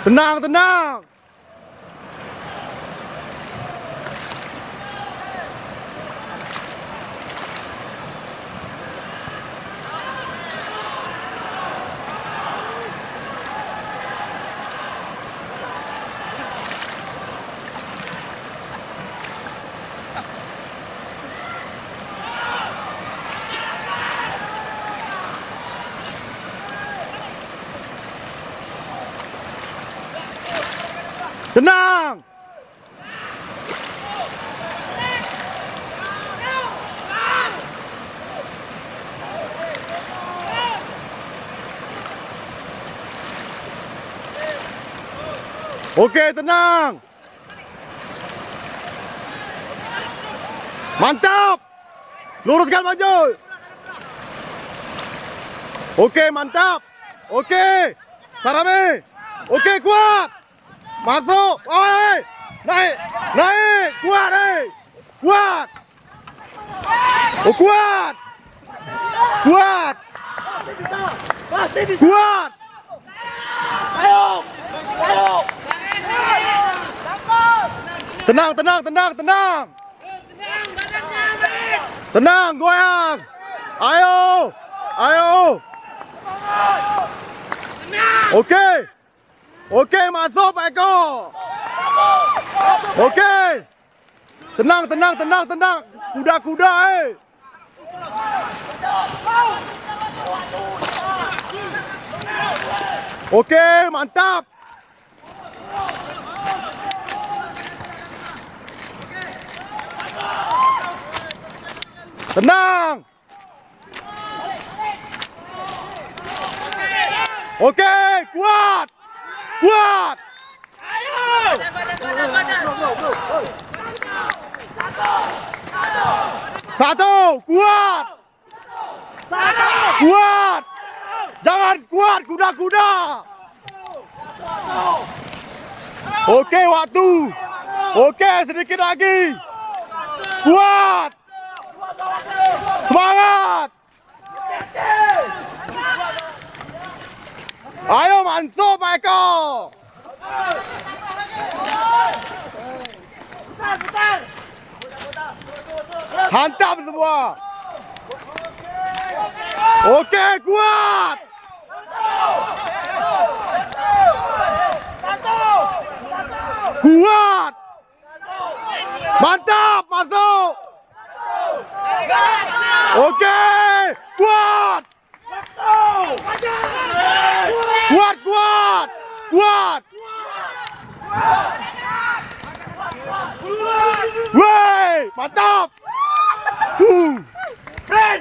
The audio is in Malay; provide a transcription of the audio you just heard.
Tenang, tenang. Tenang. Okey, tenang. Mantap. Luruskan maju. Okey, mantap. Okey. Sarami. Okey, kuat. Masuk. Oi. Naik. Naik. Kuat, kuat. Oh, kuat. Kuat. Kuat. Ayo. Ayo. Tenang, tenang, tenang, tenang. Tenang, goyang. Ayo. Ayo. Okey. Okey, masuk Pak Eko. Okey. Tenang, tenang, tenang, tenang. Kuda-kuda, Okey, mantap. Tenang. Okey, kuat. Kuat. Ayo. Satu, kuat. Kuat. Jangan kuat kuda-kuda. Okey, waktu. Okey, sedikit lagi. Kuat. Semangat. Ayo masuk Pak Eko. Hantam semua. Okey, kuat. Kuat. Mantap, masuk. Okey, kuat. Kuat, kuat. Kuat. Wey, mantap.